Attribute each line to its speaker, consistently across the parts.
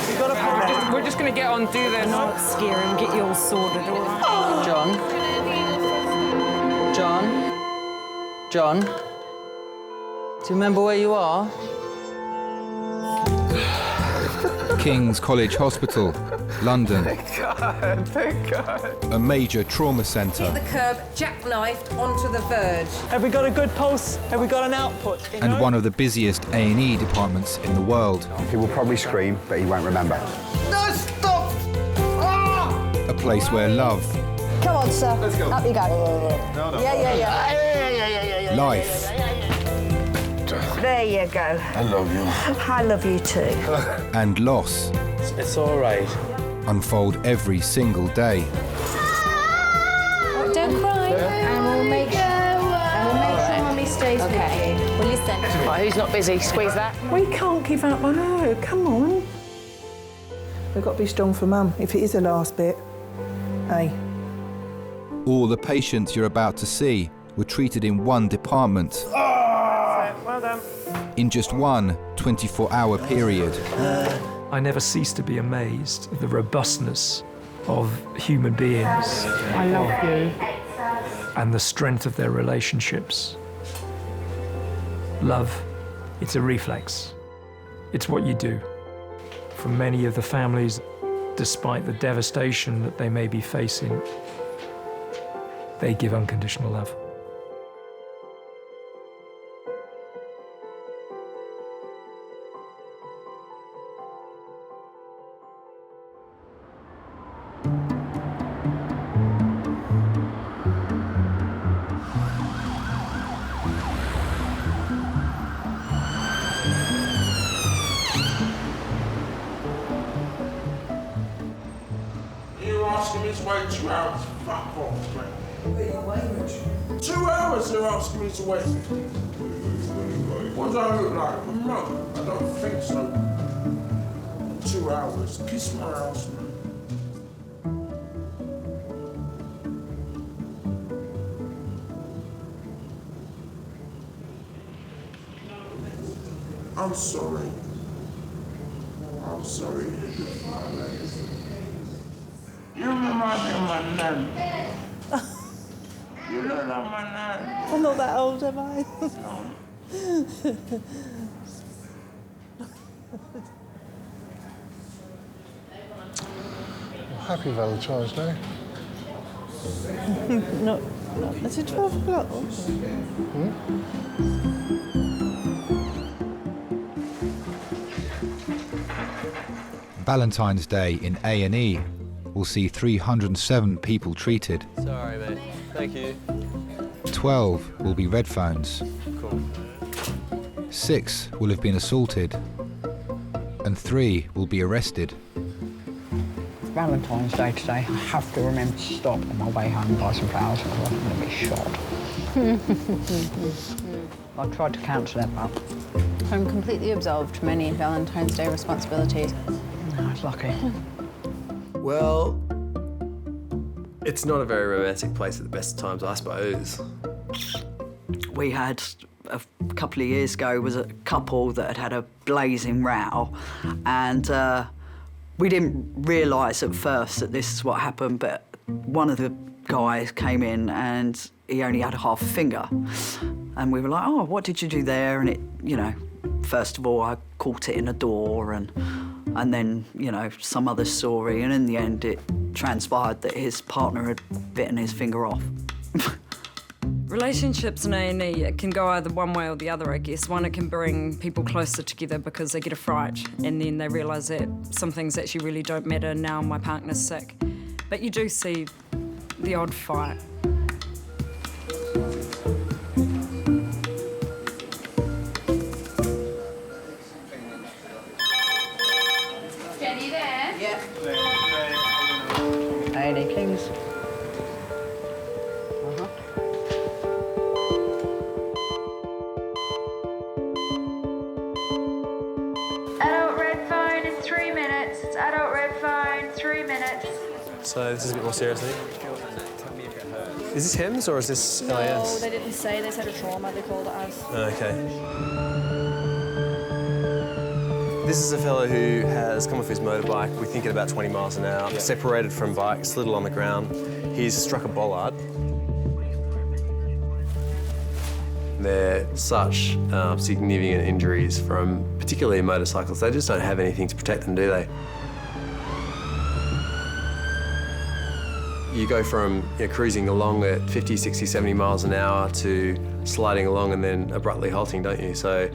Speaker 1: We've got to we're just going to get on, do this.
Speaker 2: Not scare him, get you all sorted, all right?
Speaker 3: John? Do you remember where you are?
Speaker 4: King's College Hospital, London.
Speaker 1: Thank God.
Speaker 4: A major trauma centre.
Speaker 5: Hit the curb, jackknifed onto the verge.
Speaker 1: Have we got a good pulse? Have we got an output?
Speaker 4: And one of the busiest A&E departments in the world.
Speaker 6: He will probably scream, but he won't remember.
Speaker 7: No, stop! Ah!
Speaker 4: A place where love,
Speaker 7: Come on, sir. Let's go. Up you go.
Speaker 6: No.
Speaker 7: Yeah.
Speaker 4: life,
Speaker 7: There you go.
Speaker 6: I love you.
Speaker 7: I love you too.
Speaker 4: and loss
Speaker 8: It's all right.
Speaker 4: unfold every single day.
Speaker 2: Don't cry.
Speaker 9: And we'll make sure Mummy stays with you.
Speaker 2: Well, listen.
Speaker 5: Right, who's not busy? Squeeze that.
Speaker 10: We can't give up on her, come on. We've got to be strong for Mum, if it is the last bit. Hey.
Speaker 4: All the patients you're about to see were treated in one department.
Speaker 1: Well done.
Speaker 4: In just one 24-hour period.
Speaker 8: I never cease to be amazed at the robustness of human beings.
Speaker 5: I love you.
Speaker 8: And the strength of their relationships. Love, it's a reflex. It's what you do. For many of the families, despite the devastation that they may be facing, they give unconditional love.
Speaker 11: You're asking me to wait 2 hours? Fuck off, man. 2 hours they're asking me to wait. What do I look like? A mug? I don't think so. 2 hours. Kiss my ass, man. I'm sorry. I'm sorry. You remind me of my nan. You look like my nan.
Speaker 10: I'm not that old, am I?
Speaker 6: Happy Valentine's Day.
Speaker 10: not, is it 12 o'clock?
Speaker 4: Valentine's Day in A&E will see 307 people treated.
Speaker 8: Sorry, mate. Thank you.
Speaker 4: 12 will be red phones.
Speaker 8: Cool.
Speaker 4: 6 will have been assaulted. And 3 will be arrested.
Speaker 5: Valentine's Day today. I have to remember to stop on my way home and buy some flowers or I'm going to be shot. I tried to cancel that, but
Speaker 2: I'm completely absolved from any Valentine's Day responsibilities.
Speaker 5: I was lucky.
Speaker 12: Well, it's not a very romantic place at the best of times, I suppose.
Speaker 5: We had, a couple of years ago, was a couple that had had a blazing row, and we didn't realise at first that this is what happened, but one of the guys came in and he only had a half a finger. And we were like, oh, what did you do there? And it, you know, first of all, I caught it in a door and then, you know, some other story. And in the end, it transpired that his partner had bitten his finger off.
Speaker 2: Relationships in A&E, it can go either one way or the other, I guess. One, it can bring people closer together because they get a fright and then they realise that some things actually really don't matter. Now my partner's sick. But you do see the odd fight.
Speaker 9: Jenny there?
Speaker 5: Yeah. A&E Kings.
Speaker 9: Adult red phone in 3 minutes. It's adult red phone, 3 minutes.
Speaker 12: So this is a bit more serious, I think. Is this HIMS or is this LIS?
Speaker 9: No, they didn't say. They said a trauma. They called it as.
Speaker 12: Okay. This is a fellow who has come off his motorbike, we think at about 20 miles an hour, separated from bike, slid on the ground. He's struck a bollard. They're such significant injuries from particularly motorcycles. They just don't have anything to protect them, do they? You go from cruising along at 50, 60, 70 miles an hour to sliding along and then abruptly halting, don't you? So,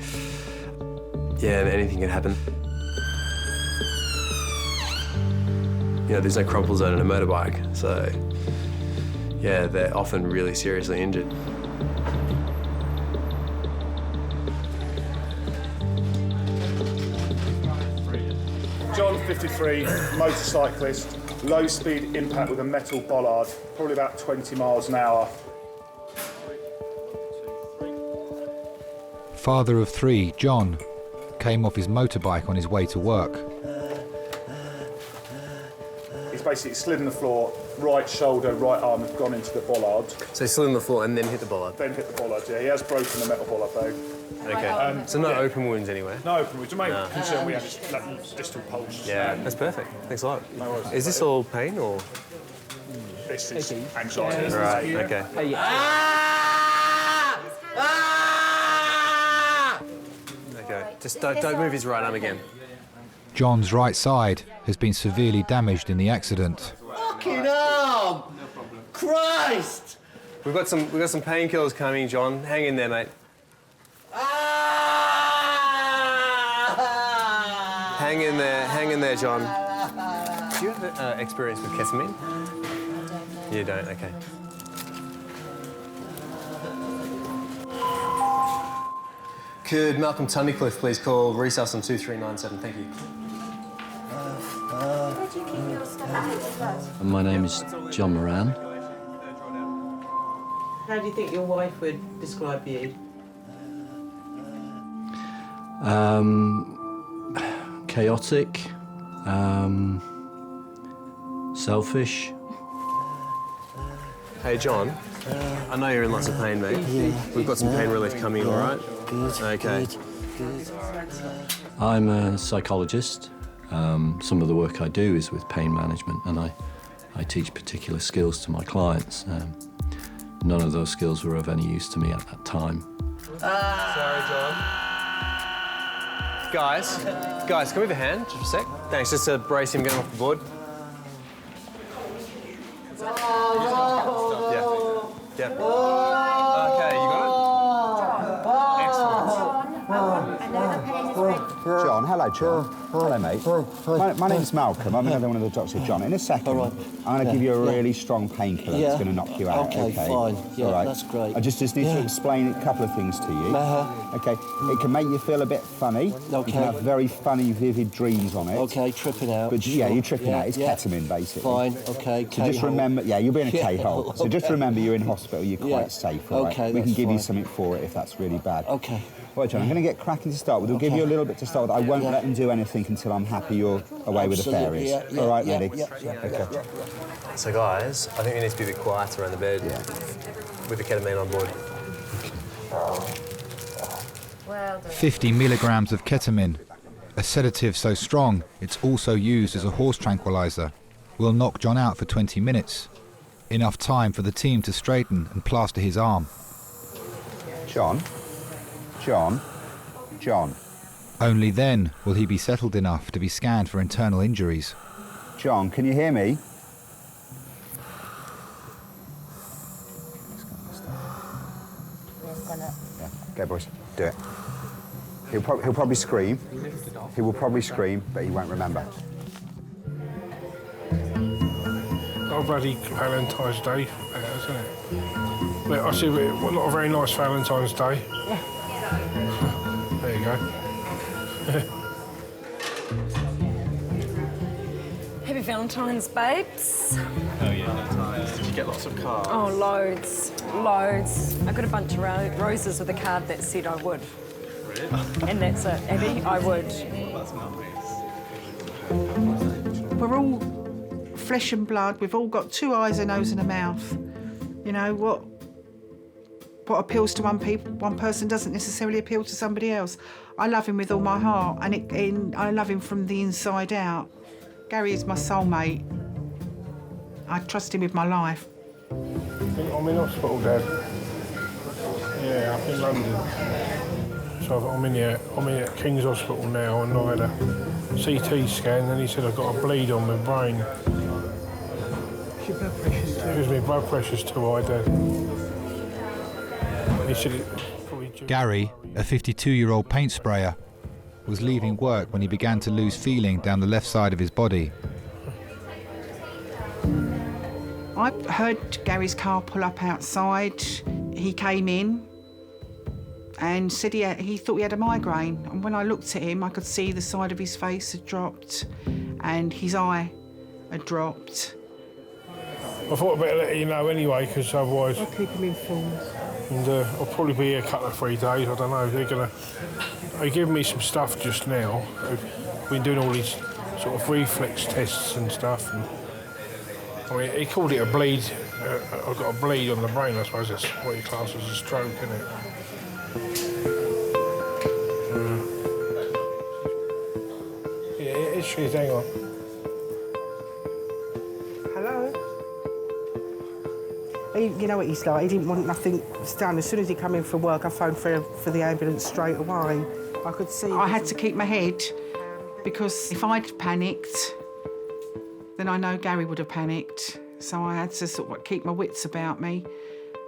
Speaker 12: yeah, anything can happen. There's no crumple zone in a motorbike, so, yeah, they're often really seriously injured.
Speaker 13: John, 53, motorcyclist, low-speed impact with a metal bollard, probably about 20 miles an hour.
Speaker 4: Father of 3, John, came off his motorbike on his way to work.
Speaker 13: He's basically slid on the floor, right shoulder, right arm have gone into the bollard.
Speaker 12: So he slid on the floor and then hit the bollard?
Speaker 13: Then hit the bollard, yeah. He has broken the metal bollard, though.
Speaker 12: Okay. So no open wounds anywhere?
Speaker 13: No open wounds. The main concern we have is distal pulse.
Speaker 12: Yeah, that's perfect. Thanks a lot.
Speaker 13: No worries.
Speaker 12: Is this all pain or?
Speaker 13: This is anxiety.
Speaker 12: Right, okay. Okay, just don't move his right arm again.
Speaker 4: John's right side has been severely damaged in the accident.
Speaker 14: Fucking arm! Christ!
Speaker 12: We've got some painkillers coming, John. Hang in there, mate. Hang in there, John. Do you have experience with ketamine? You don't, okay. Could Malcolm Tunnicliffe please call resus on 2397? Thank you.
Speaker 15: My name is John Moran.
Speaker 16: How do you think your wife would describe you?
Speaker 15: Chaotic, selfish.
Speaker 12: Hey, John. I know you're in lots of pain, mate.
Speaker 15: Yeah.
Speaker 12: We've got some pain relief coming, all right?
Speaker 15: Good.
Speaker 12: Okay.
Speaker 15: Good. I'm a psychologist. Some of the work I do is with pain management, and I teach particular skills to my clients. None of those skills were of any use to me at that time.
Speaker 12: Sorry, John. Guys, can we have a hand just for a sec? Thanks, just to brace him getting off the board. Yeah. Okay, you got it?
Speaker 6: John, hello, John. Hello, mate. My name's Malcolm. I'm another one of the doctors, John. In a second, I'm going to give you a really strong painkiller that's going to knock you out.
Speaker 15: Okay, fine. Yeah,
Speaker 6: all right.
Speaker 15: That's great.
Speaker 6: I just need to explain a couple of things to you. Okay. It can make you feel a bit funny.
Speaker 15: Okay.
Speaker 6: You can have very funny, vivid dreams on it.
Speaker 15: Okay, tripping out.
Speaker 6: But yeah, you're tripping out. It's ketamine, basically.
Speaker 15: Fine. Okay.
Speaker 6: So just remember, you'll be in a K-hole. So just remember, you're in hospital. You're quite safe. All right?
Speaker 15: Okay,
Speaker 6: we can give you
Speaker 15: fine.
Speaker 6: something for it if that's really bad.
Speaker 15: Okay.
Speaker 6: Right, John, I'm going to get cracking to start with. We'll give you a little bit to start with. I won't let them do anything until I'm happy you're away with the fairies. All right, ready? Okay.
Speaker 12: So, guys, I think we need to be a bit quieter around the bed with the ketamine on board.
Speaker 9: Well done.
Speaker 4: 50 milligrams of ketamine, a sedative so strong it's also used as a horse tranquilizer, will knock John out for 20 minutes. Enough time for the team to straighten and plaster his arm.
Speaker 6: John.
Speaker 4: Only then will he be settled enough to be scanned for internal injuries.
Speaker 6: John, can you hear me? Yeah. Go, boys. Do it. He'll probably scream. He will probably scream, but he won't remember.
Speaker 11: Oh, bloody Valentine's Day, isn't it? But I see not a very nice Valentine's Day. There you go.
Speaker 2: Happy Valentine's, babes.
Speaker 12: Oh, yeah. Did you get lots of cards?
Speaker 2: Oh, loads. I got a bunch of roses with a card that said I would.
Speaker 12: Really?
Speaker 2: And that's it, Abby, I would.
Speaker 12: That's
Speaker 10: We're all flesh and blood. We've all got 2 eyes, a nose and a mouth. You know, what appeals to one person doesn't necessarily appeal to somebody else. I love him with all my heart, and I love him from the inside out. Gary is my soulmate. I trust him with my life.
Speaker 11: I'm in hospital, Dad. Yeah, up in London. So I'm in here at King's Hospital now, and I had a CT scan, and he said I've got a bleed on my brain.
Speaker 10: Your blood pressure's too.
Speaker 11: Because my blood pressure's too high, Dad. He said it probably due.
Speaker 4: Gary, a 52-year-old paint sprayer, was leaving work when he began to lose feeling down the left side of his body.
Speaker 10: I heard Gary's car pull up outside. He came in and said he thought he had a migraine. And when I looked at him, I could see the side of his face had dropped and his eye had dropped.
Speaker 11: I thought I'd better let you know anyway, because otherwise...
Speaker 10: I'll keep him informed.
Speaker 11: And I'll probably be here a couple of 3 days, I don't know. They're giving me some stuff just now. We've been doing all these sort of reflex tests and stuff. And, I mean, he called it a bleed. I've got a bleed on the brain, I suppose that's what he classes as a stroke, isn't it? Yeah, it is, hang on.
Speaker 10: Hello? You know what he's like, he didn't want nothing done. As soon as he came in from work, I phoned for the ambulance straight away. I could see... I had to keep my head, because if I'd panicked, then I know Gary would have panicked. So I had to sort of keep my wits about me.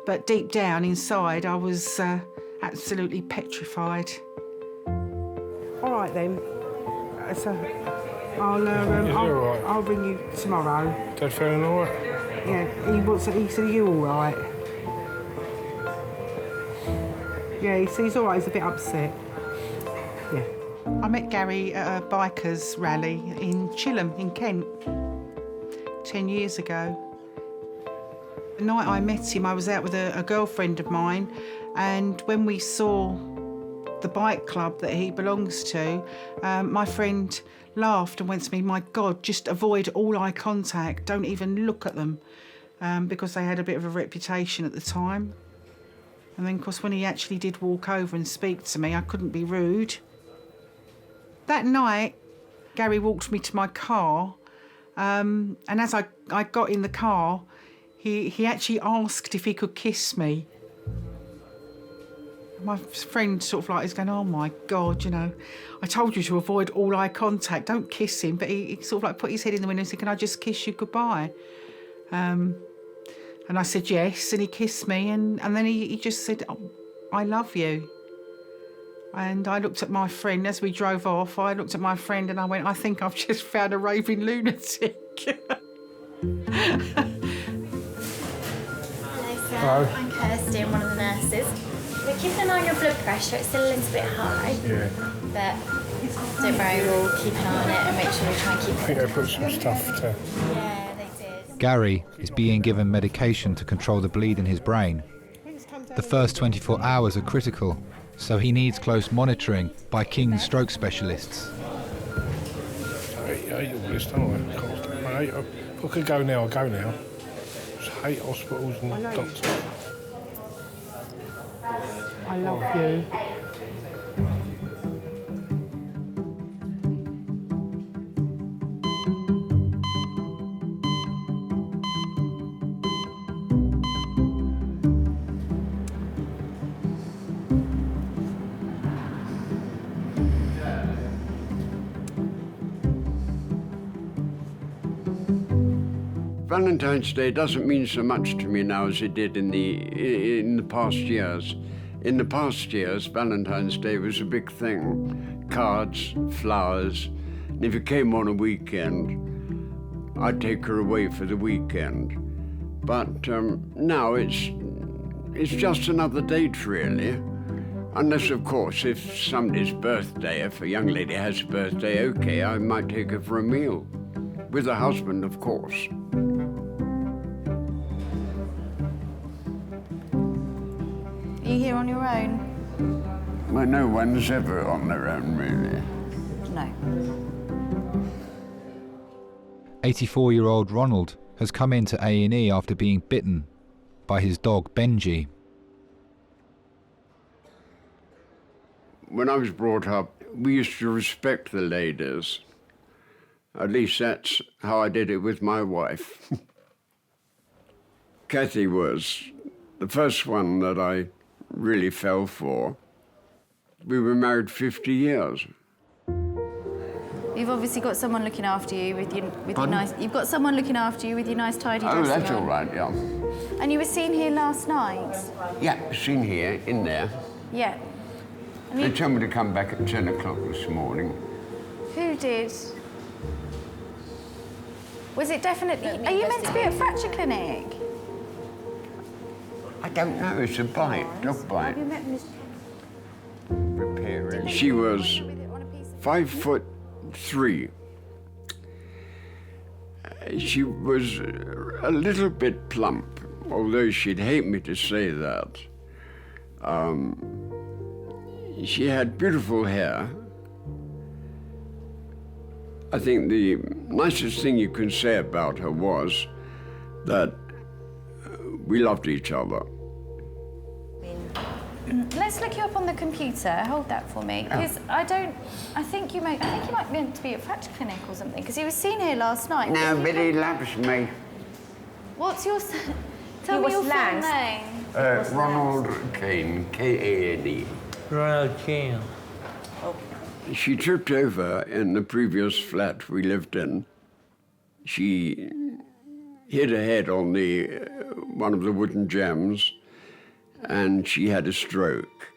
Speaker 10: But deep down inside, I was absolutely petrified. All right then. So I'll ring you tomorrow.
Speaker 11: Dad feeling all right?
Speaker 10: Yeah, he said, are you all right? Yeah, he's all right, he's a bit upset. Yeah. I met Gary at a bikers rally in Chilham in Kent 10 years ago. The night I met him, I was out with a girlfriend of mine, and when we saw the bike club that he belongs to, my friend laughed and went to me, "My God, just avoid all eye contact, don't even look at them," because they had a bit of a reputation at the time. And then, of course, when he actually did walk over and speak to me, I couldn't be rude. That night, Gary walked me to my car, and as I got in the car, he actually asked if he could kiss me. My friend sort of like is going, "Oh my God, you know, I told you to avoid all eye contact, don't kiss him." But he sort of like put his head in the window and said, "Can I just kiss you goodbye?" And I said yes, and he kissed me, and then he just said, "Oh, I love you." And I looked at my friend as we drove off. I looked at my friend and I went, "I think I've just found a raving lunatic."
Speaker 9: Hello, I'm Kirsty, I'm one of the nurses. We're keeping an eye on your blood pressure, it's still a little bit high.
Speaker 11: Yeah.
Speaker 9: But don't worry, we'll keep an eye on it and make sure we try and keep it.
Speaker 11: I think they put some stuff to...
Speaker 9: Yeah, they did.
Speaker 4: Gary is being given medication to control the bleed in his brain. The first 24 hours are critical, so he needs close monitoring by King's stroke specialists.
Speaker 11: I hate all this, don't I? If I could go now, I'd go now. I just hate hospitals and doctors.
Speaker 10: I love you.
Speaker 17: Valentine's Day doesn't mean so much to me now as it did in the past years. In the past years, Valentine's Day was a big thing. Cards, flowers, and if it came on a weekend, I'd take her away for the weekend. But now it's just another date, really. Unless, of course, if somebody's birthday, if a young lady has a birthday, okay, I might take her for a meal. With a husband, of course.
Speaker 9: Are you here on your own?
Speaker 17: Well, no one's ever on their own, really.
Speaker 9: No.
Speaker 4: 84-year-old Ronald has come into A&E after being bitten by his dog Benji.
Speaker 17: when I was brought up, we used to respect the ladies. At least that's how I did it with my wife. Kathy was the first one that I really fell for. We were married 50 years.
Speaker 9: You've obviously got someone looking after you with your
Speaker 17: Pardon?
Speaker 9: nice. You've got someone looking after you with your nice tidy
Speaker 17: Oh,
Speaker 9: dressing
Speaker 17: that's
Speaker 9: on.
Speaker 17: all right, yeah.
Speaker 9: And you were seen here last night.
Speaker 17: Yeah, seen here, in there.
Speaker 9: Yeah. And
Speaker 17: They
Speaker 9: you,
Speaker 17: told me to come back at 10 o'clock this morning.
Speaker 9: who did? Was it definitely? Are you meant to be at fracture clinic?
Speaker 17: I don't know, it's a bite, dog bite.
Speaker 9: Have you met Miss?
Speaker 17: Repairing. She was 5'3". She was a little bit plump, although she'd hate me to say that. She had beautiful hair. I think the nicest thing you can say about her was that we loved each other.
Speaker 9: Let's look you up on the computer. Hold that for me, because I think you might be meant to be at fracture clinic or something. Because he was seen here last night.
Speaker 17: No, but he loves me.
Speaker 9: What's your? Tell me your full name.
Speaker 17: Ronald Kane, K-A-N-E.
Speaker 3: Ronald Kane.
Speaker 17: She tripped over in the previous flat we lived in. She hit her head on one of the wooden jambs, and she had a stroke.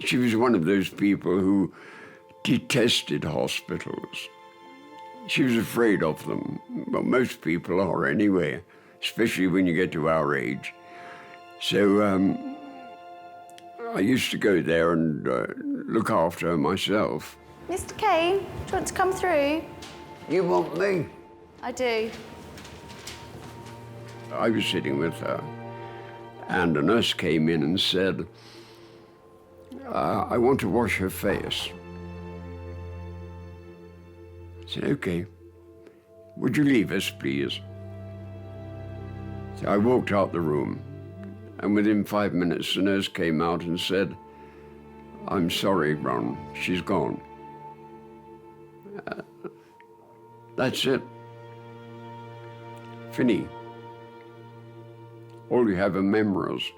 Speaker 17: She was one of those people who detested hospitals. She was afraid of them. Well, most people are anyway, especially when you get to our age. So I used to go there and look after her myself.
Speaker 9: Mr. Kane, do you want to come through?
Speaker 17: You want me?
Speaker 9: I do.
Speaker 17: I was sitting with her, and a nurse came in and said, I want to wash her face. I said, okay. Would you leave us, please? So I walked out the room, and within 5 minutes, the nurse came out and said, I'm sorry, Ron, she's gone. That's it. Fini. All you have are memories.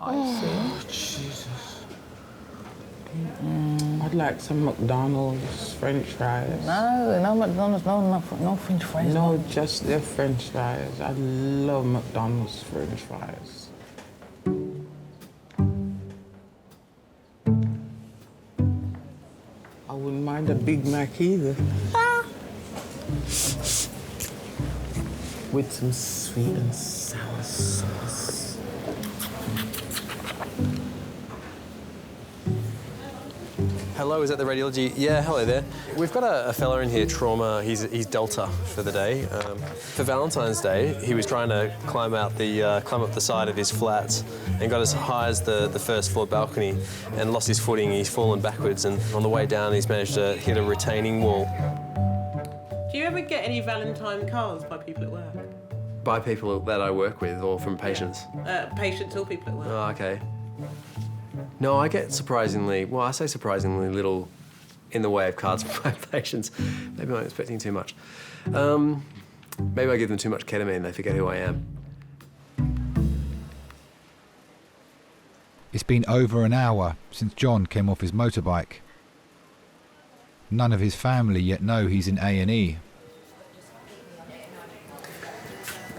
Speaker 3: Oh, Jesus. I'd like some McDonald's French fries.
Speaker 18: No McDonald's, no French fries.
Speaker 3: No, just their French fries. I love McDonald's French fries. I wouldn't mind a Big Mac either. With some sweet and sour sauce.
Speaker 12: Hello, is that the radiology? Yeah, hello there. We've got a fella in here, trauma. He's Delta for the day. For Valentine's Day, he was trying to climb up the side of his flat and got as high as the first floor balcony and lost his footing. He's fallen backwards, and on the way down, he's managed to hit a retaining wall.
Speaker 16: Do you ever get any Valentine cards by people at work?
Speaker 12: By people that I work with, or from patients?
Speaker 16: Patients or people at work.
Speaker 12: Oh, okay. No, I get surprisingly little in the way of cards from my patients. Maybe I'm expecting too much. Maybe I give them too much ketamine, they forget who I am.
Speaker 4: It's been over an hour since John came off his motorbike. None of his family yet know he's in A&E.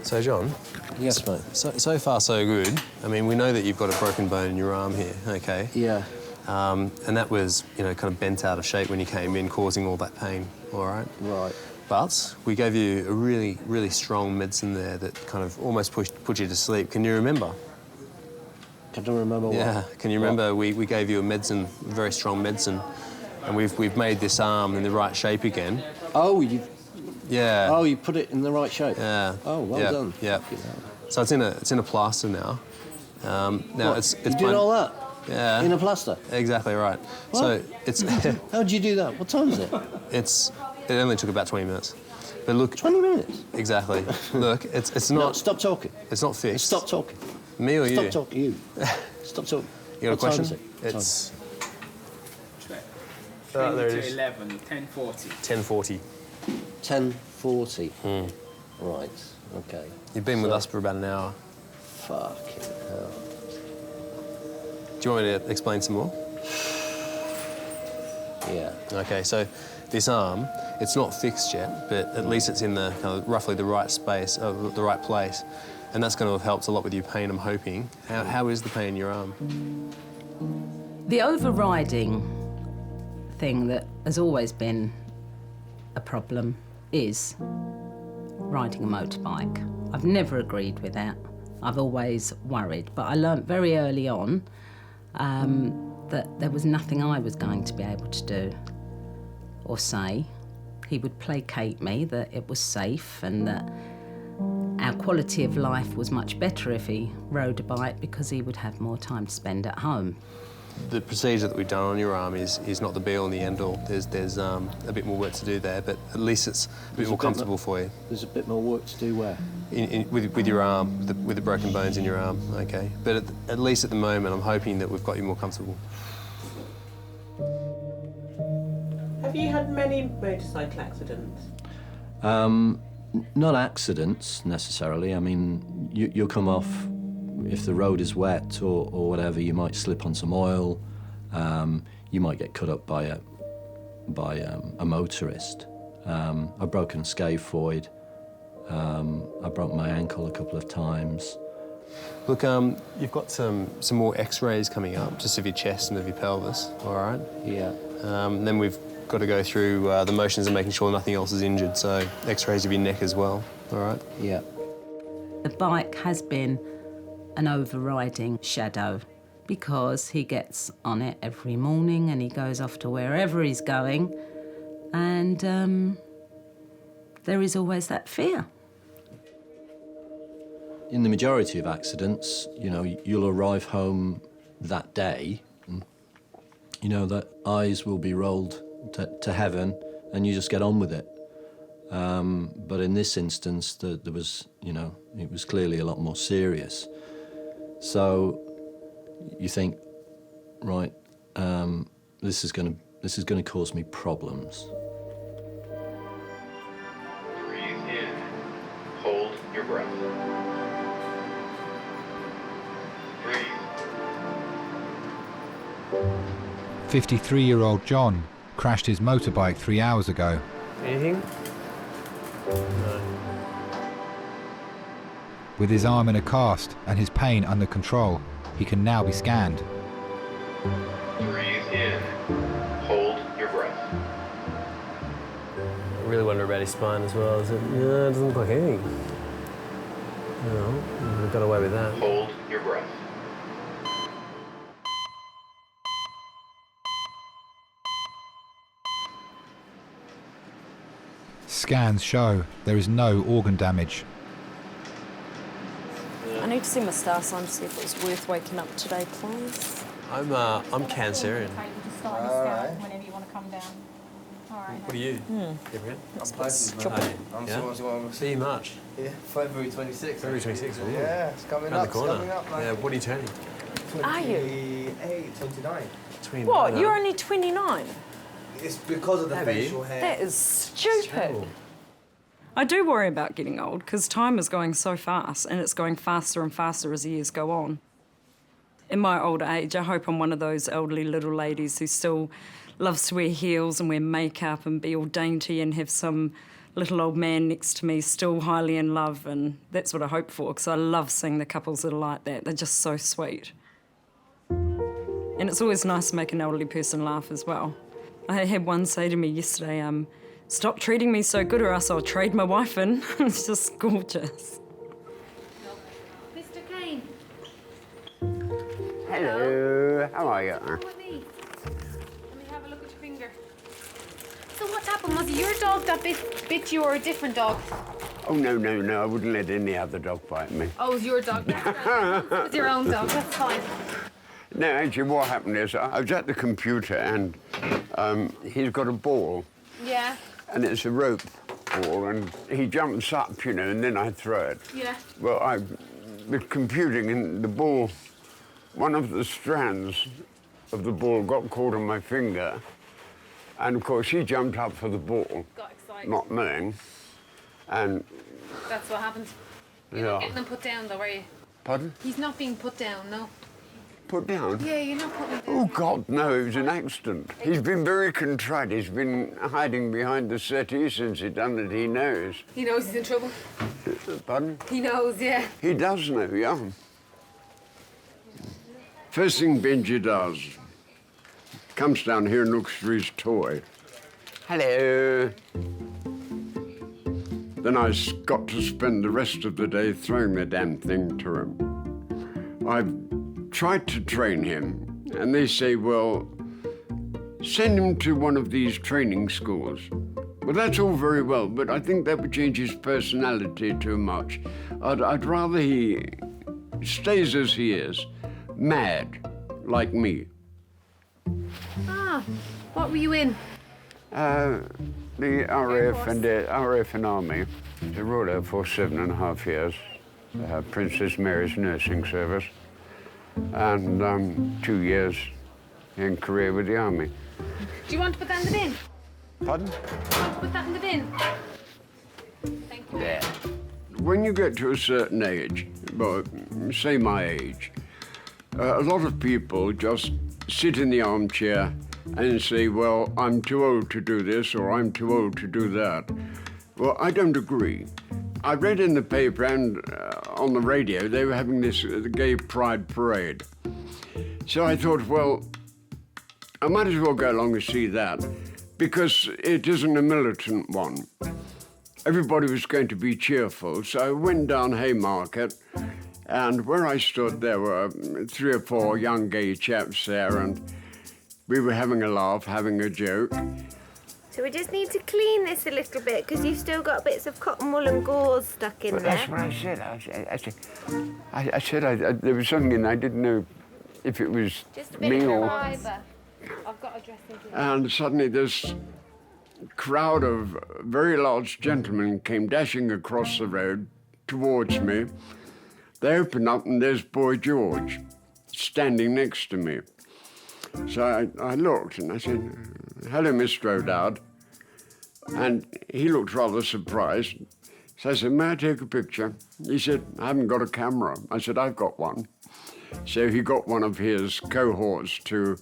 Speaker 12: So, John?
Speaker 15: Yes, mate.
Speaker 12: So far, so good. I mean, we know that you've got a broken bone in your arm here, okay?
Speaker 15: Yeah.
Speaker 12: And that was, kind of bent out of shape when you came in, causing all that pain, all right?
Speaker 15: Right.
Speaker 12: But we gave you a really, really strong medicine there that kind of almost put you to sleep. Can you remember?
Speaker 15: Can you remember what?
Speaker 12: Yeah. Can you remember we gave you a medicine, very strong medicine, and we've made this arm in the right shape again.
Speaker 15: Oh, you...
Speaker 12: Yeah.
Speaker 15: Oh, you put it in the right shape?
Speaker 12: Yeah.
Speaker 15: Oh, well done.
Speaker 12: Yeah. So it's in a plaster now. Now
Speaker 15: what?
Speaker 12: it's
Speaker 15: you did all that?
Speaker 12: Yeah.
Speaker 14: In a plaster?
Speaker 12: Exactly right.
Speaker 14: What?
Speaker 12: So it's...
Speaker 14: How did you do that? What time is it?
Speaker 12: It only took about 20 minutes. But look...
Speaker 14: 20 minutes?
Speaker 12: Exactly. Look, it's not...
Speaker 14: No, stop talking.
Speaker 12: It's not fixed.
Speaker 14: Stop talking.
Speaker 12: Me or you?
Speaker 14: Stop talking, you. Stop talking.
Speaker 12: You got a question?
Speaker 14: What time is it?
Speaker 12: It's... there it is.
Speaker 1: 11, 10:40.
Speaker 12: 10:40.
Speaker 14: 10:40. Right, okay.
Speaker 12: You've been with us for about an hour.
Speaker 14: Fucking hell.
Speaker 12: Do you want me to explain some more?
Speaker 14: Yeah.
Speaker 12: Okay, so this arm, it's not fixed yet, but at least it's in the kind of roughly the right space, the right place, and that's going to have helped a lot with your pain, I'm hoping. How is the pain in your arm?
Speaker 19: The overriding thing that has always been a problem is riding a motorbike. I've never agreed with that. I've always worried, but I learnt very early on that there was nothing I was going to be able to do or say. He would placate me that it was safe and that our quality of life was much better if he rode a bike because he would have more time to spend at home.
Speaker 12: The procedure that we've done on your arm is not the be-all and the end-all. There's a bit more work to do there, but at least it's a bit more comfortable for you.
Speaker 14: There's a bit more work to do where?
Speaker 12: With your arm, with the broken bones in your arm, okay. But at least at the moment, I'm hoping that we've got you more comfortable.
Speaker 16: Have you had many motorcycle accidents?
Speaker 15: Not accidents, necessarily. I mean, you'll come off, if the road is wet or whatever, you might slip on some oil, you might get cut up by a motorist. I've broken a scaphoid, I broke my ankle a couple of times.
Speaker 12: Look, you've got some more x-rays coming up, just of your chest and of your pelvis, all right?
Speaker 14: Yeah.
Speaker 12: Then we've got to go through the motions of making sure nothing else is injured, so x-rays of your neck as well, all right?
Speaker 14: Yeah.
Speaker 19: The bike has been an overriding shadow because he gets on it every morning and he goes off to wherever he's going, and there is always that fear.
Speaker 15: In the majority of accidents, you know, you'll arrive home that day and, you know, that eyes will be rolled to heaven and you just get on with it. But in this instance, there was, you know, it was clearly a lot more serious. So you think, right, this is going to cause me problems.
Speaker 20: Breathe in. Hold your breath. Breathe.
Speaker 4: 53-year-old John crashed his motorbike 3 hours ago.
Speaker 12: Anything? No.
Speaker 4: With his arm in a cast and his pain under control, he can now be scanned.
Speaker 20: Breathe in. Hold your breath.
Speaker 12: I really wonder about his spine as well. Is it? No, it doesn't look like anything. No, we've got away with that.
Speaker 20: Hold your breath.
Speaker 4: Scans show there is no organ damage.
Speaker 2: I need to see my star sign to see if it was worth waking up today, please.
Speaker 12: I'm Cancerian.
Speaker 9: Whenever you want to come down. All right.
Speaker 12: What are you? Different?
Speaker 2: I'm
Speaker 12: See you March.
Speaker 21: Yeah, February 26th.
Speaker 12: February 26th. Ooh.
Speaker 21: Yeah, it's coming
Speaker 12: Around
Speaker 21: up.
Speaker 12: the corner.
Speaker 21: It's coming up, man.
Speaker 12: Yeah, what are you turning?
Speaker 2: Are you?
Speaker 21: 29.
Speaker 12: 29.
Speaker 2: What? You're only 29?
Speaker 21: It's because of the facial hair.
Speaker 2: That is stupid. I do worry about getting old because time is going so fast and it's going faster and faster as the years go on. In my old age, I hope I'm one of those elderly little ladies who still loves to wear heels and wear makeup and be all dainty and have some little old man next to me still highly in love, and that's what I hope for because I love seeing the couples that are like that. They're just so sweet. And it's always nice to make an elderly person laugh as well. I had one say to me yesterday, stop treating me so good or else I'll trade my wife in. It's just gorgeous.
Speaker 9: Mr. Kane.
Speaker 17: Hello, how are you?
Speaker 9: Let me have a look at your finger. So what happened? Was it your dog that bit you or a different dog?
Speaker 17: Oh, no, I wouldn't let any other dog bite me.
Speaker 9: Oh, it was your dog. It's your own dog, that's fine.
Speaker 17: No, actually, what happened is I was at the computer and he's got a ball.
Speaker 9: Yeah.
Speaker 17: And it's a rope ball, and he jumps up, you know, and then I throw it.
Speaker 9: Yeah.
Speaker 17: Well, I was computing, and the ball, one of the strands of the ball got caught on my finger, and of course he jumped up for the ball,
Speaker 9: Got excited.
Speaker 17: not knowing, and
Speaker 9: That's what happens. You're not getting them put down, though, are you?
Speaker 17: Pardon?
Speaker 9: He's not being put down, no.
Speaker 17: Put down?
Speaker 9: Yeah, you're not putting him down.
Speaker 17: Oh, God, no, it was an accident. He's been very contrite. He's been hiding behind the settee since he done it. He knows.
Speaker 9: He knows he's in trouble.
Speaker 17: Pardon?
Speaker 9: He knows, yeah.
Speaker 17: He does know, yeah. First thing Benji does, comes down here and looks for his toy. Hello. Then I got to spend the rest of the day throwing the damn thing to him. I've tried to train him, and they say, well, send him to one of these training schools. Well, that's all very well, but I think that would change his personality too much. I'd rather he stays as he is, mad, like me.
Speaker 9: Ah, what were you in?
Speaker 17: The RAF and Army, the Royal Air Force, 7.5 years, Princess Mary's nursing service, and 2 years in Korea with the Army.
Speaker 9: Do you want to put that in the bin?
Speaker 17: Pardon?
Speaker 9: Do you want to put that in the bin? Thank you.
Speaker 17: Yeah. When you get to a certain age, well, say my age, a lot of people just sit in the armchair and say, well, I'm too old to do this or I'm too old to do that. Well, I don't agree. I read in the paper and on the radio they were having this gay pride parade. So I thought, well, I might as well go along and see that because it isn't a militant one. Everybody was going to be cheerful, so I went down Haymarket, and where I stood there were 3 or 4 young gay chaps there, and we were having a laugh, having a joke.
Speaker 7: So we just need to clean this a little bit because you've still got bits of cotton wool and gauze stuck in there.
Speaker 17: That's what I said. I said there was something in there. I didn't know if it was
Speaker 7: Just a bit
Speaker 17: me
Speaker 7: of
Speaker 17: or...
Speaker 7: fibre. I've got a dressing table.
Speaker 17: And suddenly this crowd of very large gentlemen came dashing across the road towards me. They opened up and there's Boy George standing next to me. So I looked and I said, hello, Mr. O'Dowd. And he looked rather surprised. So I said, may I take a picture? He said, I haven't got a camera. I said, I've got one. So he got one of his cohorts to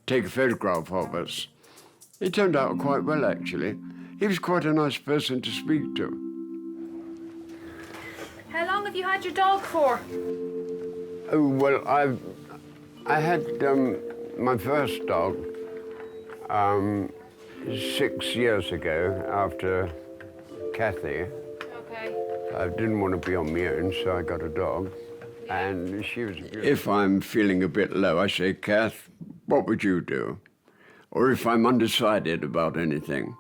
Speaker 17: take a photograph of us. It turned out quite well, actually. He was quite a nice person to speak to.
Speaker 9: How long have you had your dog for?
Speaker 17: Oh, well, I had my first dog 6 years ago after Kathy.
Speaker 9: Okay.
Speaker 17: I didn't want to be on my own, so I got a dog. And she was beautiful. If I'm feeling a bit low, I say, Kath, what would you do? Or if I'm undecided about anything,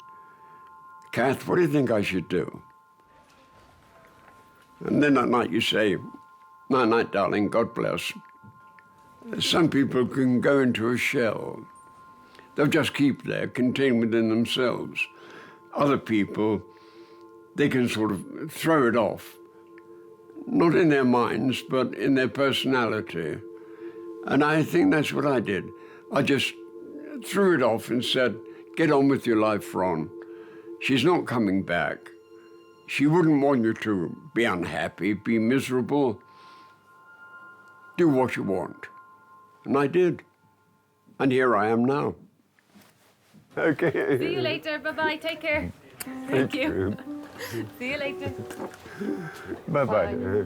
Speaker 17: Kath, what do you think I should do? And then at night you say, night, night, darling, God bless. Some people can go into a shell. They'll just keep there, contained within themselves. Other people, they can sort of throw it off. Not in their minds, but in their personality. And I think that's what I did. I just threw it off and said, get on with your life, Ron. She's not coming back. She wouldn't want you to be unhappy, be miserable. Do what you want. And I did. And here I am now. Okay.
Speaker 9: See you later. Bye-bye. Take care. Thank you. See you later.
Speaker 17: Bye-bye.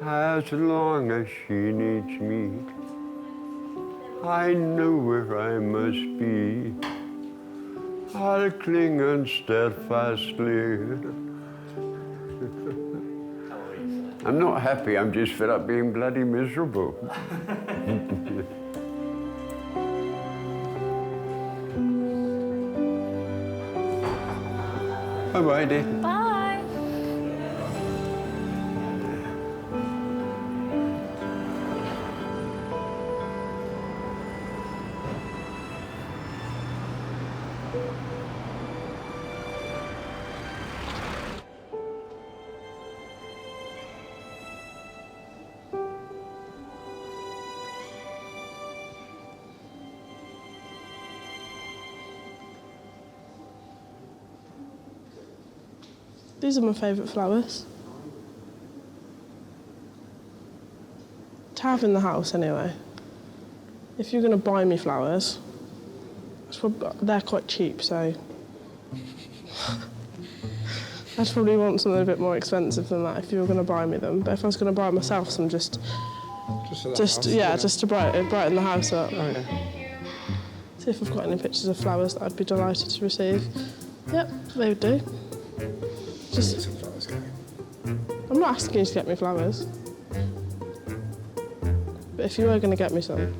Speaker 17: As long as she needs me, I know where I must be. I'll cling on steadfastly. I'm not happy, I'm just fed up being bloody miserable. Bye-bye, dear.
Speaker 9: Bye.
Speaker 8: These are my favourite flowers. To have in the house, anyway. If you're going to buy me flowers, they're quite cheap, so I'd probably want something a bit more expensive than that if you were going to buy me them. But if I was going to buy myself some, just to brighten the house up.
Speaker 21: Oh, yeah.
Speaker 8: See if I've got any pictures of flowers that I'd be delighted to receive. Yep, they would do. Just
Speaker 21: some flowers,
Speaker 8: I'm not asking you to get me flowers. But if you were going to get me some.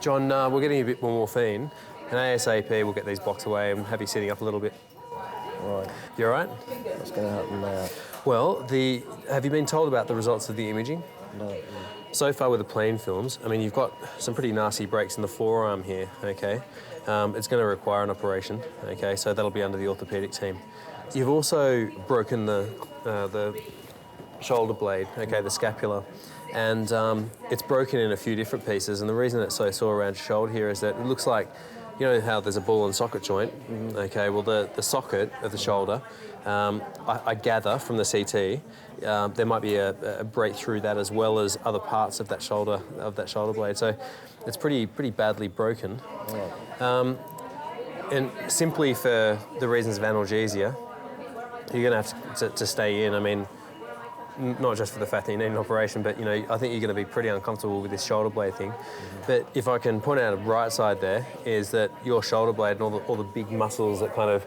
Speaker 12: John, we're getting a bit more morphine, and ASAP we'll get these blocks away and have you sitting up a little bit.
Speaker 14: Right.
Speaker 12: You all right?
Speaker 14: What's going to happen now?
Speaker 12: Well, have you been told about the results of the imaging?
Speaker 14: No.
Speaker 12: So far with the plane films, I mean, you've got some pretty nasty breaks in the forearm here, OK? It's going to require an operation, OK? So that'll be under the orthopaedic team. You've also broken the shoulder blade, OK, the scapula. And it's broken in a few different pieces, and the reason it's so sore around your shoulder here is that it looks like, you know how there's a ball and socket joint? Okay, well the socket of the shoulder, I gather from the CT, there might be a break through that as well as other parts of that shoulder blade. So it's pretty badly broken. And simply for the reasons of analgesia, you're going to have to stay in. I mean, not just for the fact that you need an operation, but you know, I think you're going to be pretty uncomfortable with this shoulder blade thing. But if I can point out a bright side there, is that your shoulder blade and all the big muscles that kind of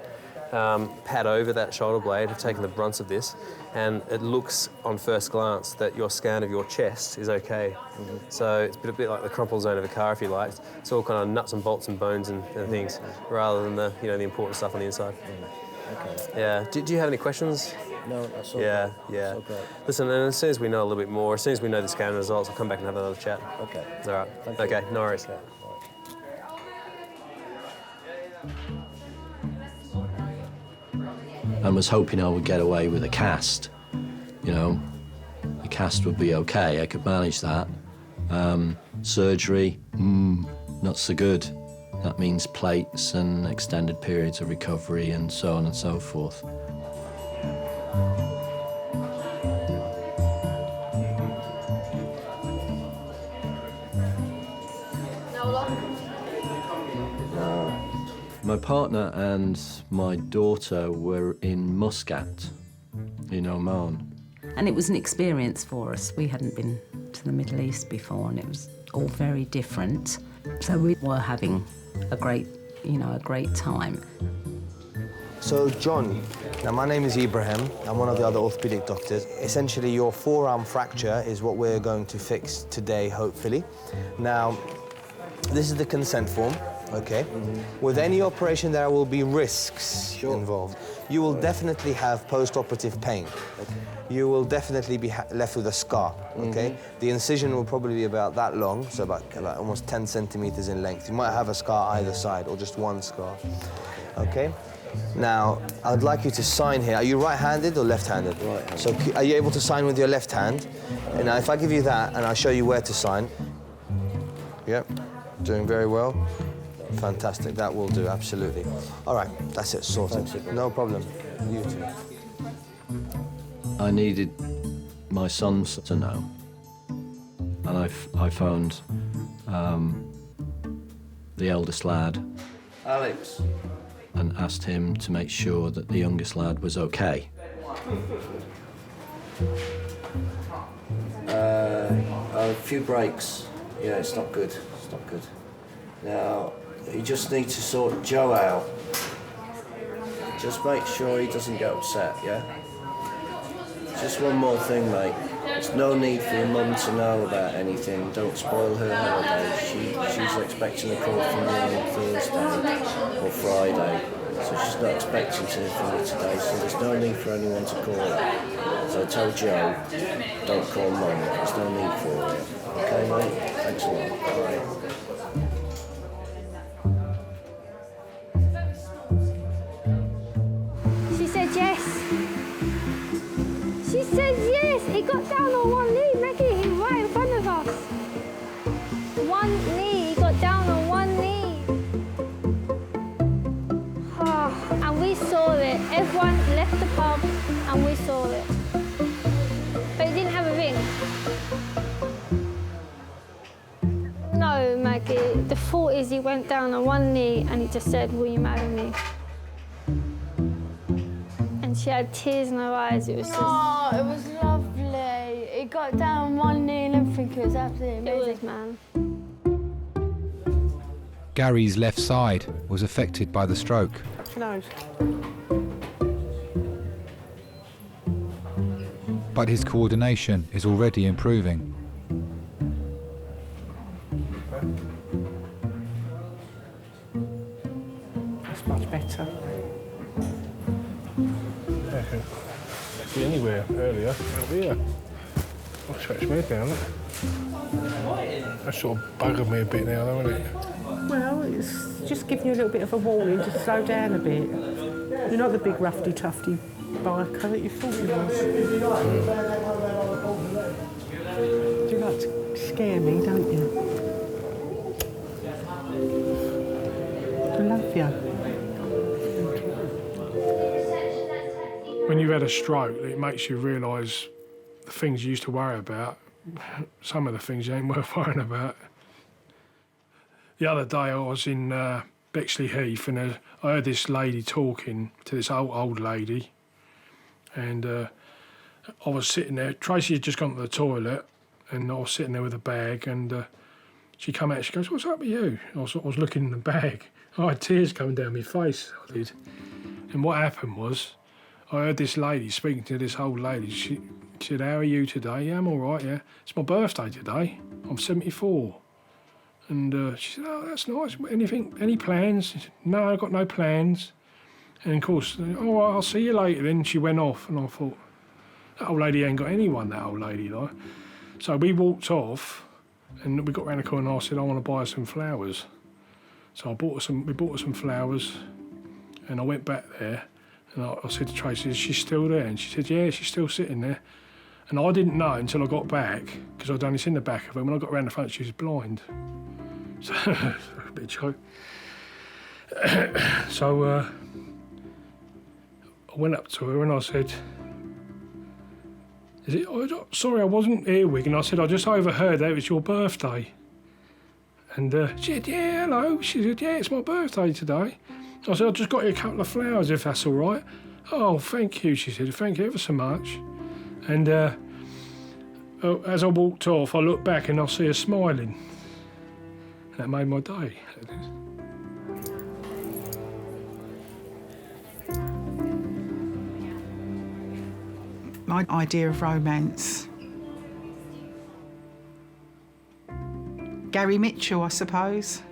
Speaker 12: pad over that shoulder blade have taken the brunt of this, and it looks on first glance that your scan of your chest is okay. So it's a bit like the crumple zone of a car, if you like. It's all kind of nuts and bolts and bones and things, rather than the important stuff on the inside.
Speaker 14: Okay.
Speaker 12: Yeah. Do you have any questions?
Speaker 14: No, that's all
Speaker 12: Yeah,
Speaker 14: right.
Speaker 12: yeah.
Speaker 14: That's all right.
Speaker 12: Listen, and as soon as we know a little bit more, as soon as we know the scan results, I'll come back and have another chat.
Speaker 14: Okay.
Speaker 12: All right.
Speaker 14: Thank you.
Speaker 12: Okay, no worries.
Speaker 14: Okay.
Speaker 15: And was hoping I would get away with a cast. You know, the cast would be okay, I could manage that. Surgery, not so good. That means plates and extended periods of recovery and so on and so forth. My partner and my daughter were in Muscat, in Oman.
Speaker 19: And it was an experience for us. We hadn't been to the Middle East before, and it was all very different. So we were having a great time.
Speaker 21: So, John, now my name is Ibrahim. I'm one of the other orthopedic doctors. Essentially, your forearm fracture is what we're going to fix today, hopefully. Now, this is the consent form, okay? With any operation, there will be risks involved. You will definitely have post-operative pain. You will definitely be left with a scar, okay? The incision will probably be about that long, so about almost 10 centimeters in length. You might have a scar either side, or just one scar, okay? Now, I'd like you to sign here. Are you right-handed or left-handed? Right-handed. So are you able to sign with your left hand? And now, if I give you that, and I'll show you where to sign. Yep, doing very well. Fantastic, that will do, absolutely. All right, that's it, sorted. No problem, you too.
Speaker 15: I needed my sons to know, and I phoned the eldest lad,
Speaker 21: Alex.
Speaker 15: and asked him to make sure that the youngest lad was okay.
Speaker 14: A few breaks. Yeah, it's not good. It's not good. Now, you just need to sort Joe out. Just make sure he doesn't get upset, yeah? Just one more thing, mate. There's no need for your mum to know about anything. Don't spoil her holiday. She's expecting a call from you on Thursday or Friday. So she's not expecting to hear from you today, so there's no need for anyone to call her. So tell Joe, don't call Mum. There's no need for it. Okay, mate? Thanks a lot. Bye.
Speaker 7: She said yes. She said yes. He got down on one knee, Maggie, him right in front of us. One knee, he got down on one knee. Oh, and we saw it. Everyone left the pub and we saw it. But he didn't have a ring. No, Maggie, the thought is he went down on one knee and he just said, will you marry me? And she had tears in her eyes. It was just...
Speaker 5: Oh, it was lovely. He got down on one knee and everything. It was absolutely amazing.
Speaker 7: It was, man.
Speaker 4: Gary's left side was affected by the stroke.
Speaker 16: No.
Speaker 4: But his coordination is already improving.
Speaker 16: That's much better.
Speaker 11: Yeah, could be anywhere earlier. Over here. I'll stretch my head down. That's sort of buggered me a bit now, though, isn't it?
Speaker 16: Well, it's just giving you a little bit of a warning to slow down a bit. You're not the big roughy-tufty biker that you thought you was. You like to scare me, don't you? I love you.
Speaker 11: When you've had a stroke, it makes you realise the things you used to worry about, some of the things you ain't worth worrying about. The other day I was in Bexley Heath and I heard this lady talking to this old lady, and I was sitting there. Tracy had just gone to the toilet and I was sitting there with a bag, and she come out, she goes, "What's up with you?" I was looking in the bag. I had tears coming down my face, I did. And what happened was, I heard this lady speaking to this old lady. She said, "How are you today?" "Yeah, I'm all right, yeah. It's my birthday today. I'm 74. And she said, "Oh, that's nice. Any plans?" I said, "No, I've got no plans." And of course, "Oh, well, I'll see you later." Then she went off, and I thought, that old lady ain't got anyone, that old lady, like. So we walked off, and we got round the corner, and I said, "I want to buy her some flowers." So we bought her some flowers, and I went back there, and I said to Tracy, "Is she still there?" And she said, "Yeah, she's still sitting there." And I didn't know until I got back, because I'd only seen the back of her. When I got round the front, she was blind. So, a bit of joke. So I went up to her and I said, "Sorry, I wasn't here, Wig." And I said, "I just overheard that it was your birthday." And she said, "Yeah, hello." She said, "Yeah, it's my birthday today." I said, "I just got you a couple of flowers, if that's all right." "Oh, thank you," she said. "Thank you ever so much." And as I walked off, I looked back and I see her smiling. That made my day.
Speaker 10: My idea of romance. Gary Mitchell, I suppose.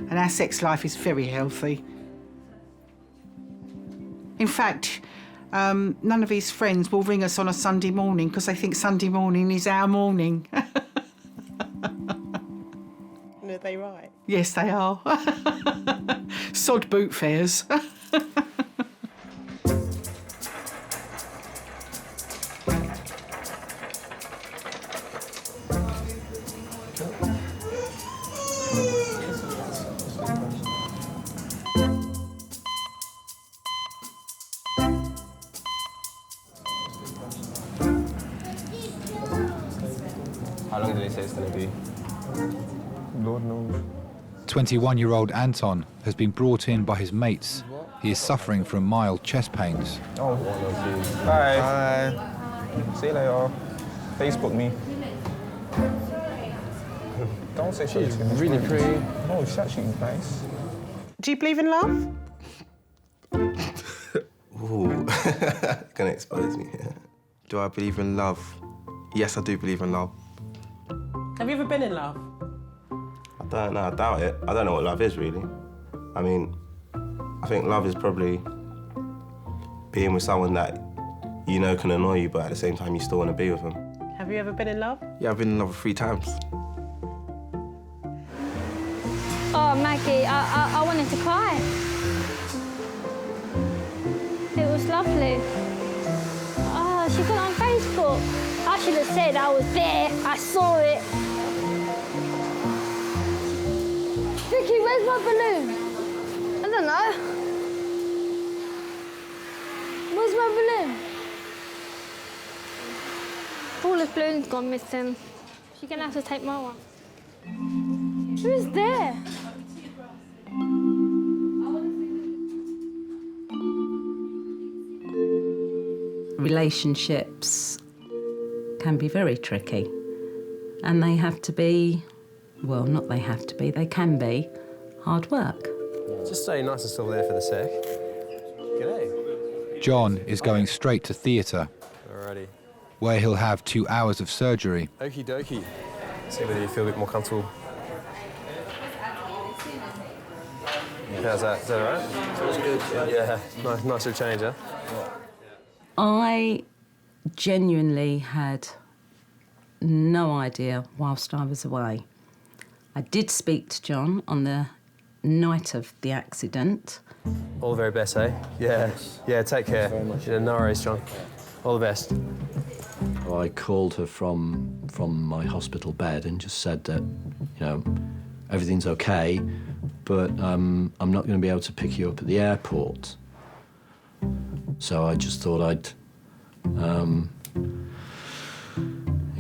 Speaker 10: And our sex life is very healthy. In fact, none of his friends will ring us on a Sunday morning because they think Sunday morning is our morning.
Speaker 16: And are they right?
Speaker 10: Yes, they are. Sod boot fairs.
Speaker 22: How long did they say it's going to be?
Speaker 3: Lord knows.
Speaker 4: 21-year-old Anton has been brought in by his mates. He is suffering from mild chest pains.
Speaker 22: Oh, bye. Bye. See you later. Facebook me. Don't say she's really pretty. No, she's actually nice.
Speaker 8: Do you believe in love?
Speaker 22: Ooh, gonna expose me here. Do I believe in love? Yes, I do believe in love.
Speaker 8: Have you ever been in love?
Speaker 22: I don't know, I doubt it. I don't know what love is, really. I mean, I think love is probably being with someone that you know can annoy you, but at the same time you still want to be with them.
Speaker 8: Have you ever been in love?
Speaker 22: Yeah, I've been in love 3 times.
Speaker 7: Oh, Maggie, I wanted to cry. It was lovely. Oh, she put it on Facebook. I should have said I was there. I saw it. Vicky, where's my balloon? I don't know. Where's my balloon? All the balloons gone missing. She's gonna have to take my one. Who's there?
Speaker 19: Relationships can be very tricky, and they have to be, well, not they have to be, they can be hard work.
Speaker 12: Just stay nice and still there for the sec. G'day.
Speaker 4: John is going straight to theatre,
Speaker 12: Alrighty.
Speaker 4: where he'll have 2 hours of surgery.
Speaker 12: Okie dokie. See whether you feel a bit more comfortable. How's that? Is that all right?
Speaker 14: Feels good,
Speaker 12: Yeah, nice little change, huh?
Speaker 19: I genuinely had no idea whilst I was away. I did speak to John on the night of the accident.
Speaker 12: All the very best, eh? Yeah. Yeah, take care. Very much. Yeah, no worries, John. All the best.
Speaker 15: I called her from my hospital bed and just said that, you know, everything's okay, but I'm not going to be able to pick you up at the airport. So I just thought I'd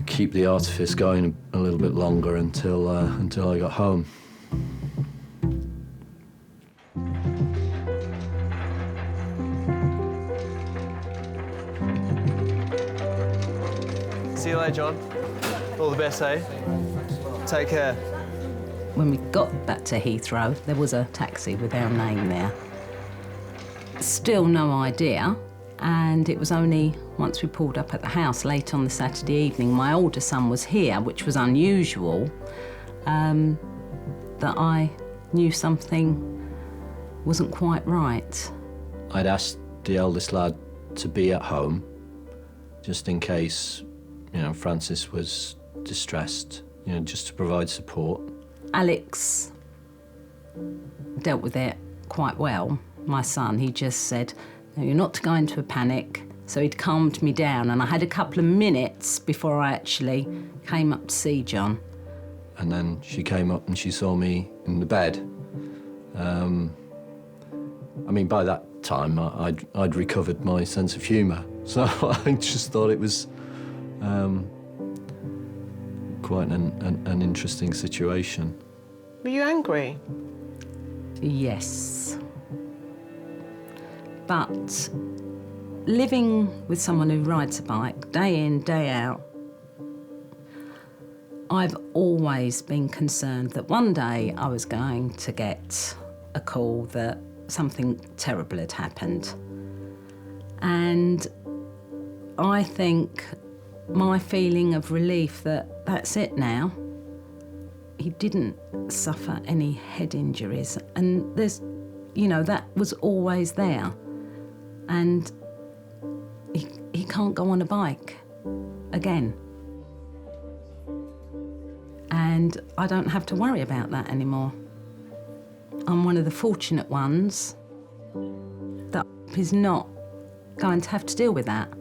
Speaker 15: keep the artifice going a little bit longer until I got home.
Speaker 12: See you later, John. All the best, eh? Take care.
Speaker 19: When we got back to Heathrow, there was a taxi with our name there. Still no idea, and it was only once we pulled up at the house late on the Saturday evening, my older son was here, which was unusual, that I knew something wasn't quite right.
Speaker 15: I'd asked the eldest lad to be at home, just in case, you know, Francis was distressed, you know, just to provide support.
Speaker 19: Alex dealt with it quite well. My son, he just said, no, you're not to go into a panic. So he'd calmed me down, and I had a couple of minutes before I actually came up to see John.
Speaker 15: And then she came up and she saw me in the bed. I mean, by that time, I'd recovered my sense of humour. So I just thought it was quite an interesting situation.
Speaker 8: Were you angry?
Speaker 19: Yes. But living with someone who rides a bike day in, day out, I've always been concerned that one day I was going to get a call that something terrible had happened. And I think my feeling of relief that that's it now. He didn't suffer any head injuries, and there's, you know, that was always there. And he can't go on a bike again. And I don't have to worry about that anymore. I'm one of the fortunate ones that is not going to have to deal with that.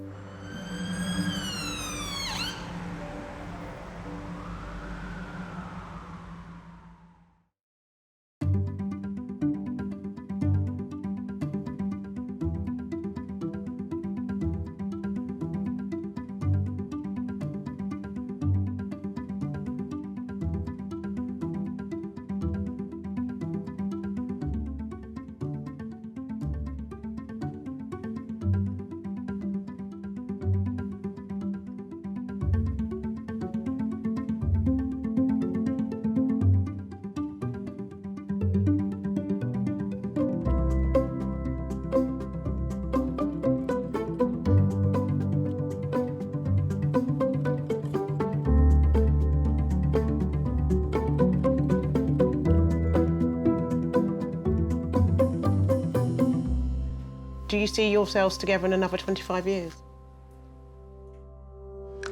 Speaker 16: Do you see yourselves together in another 25 years?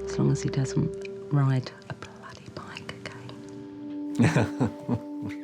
Speaker 19: As long as he doesn't ride a bloody bike again.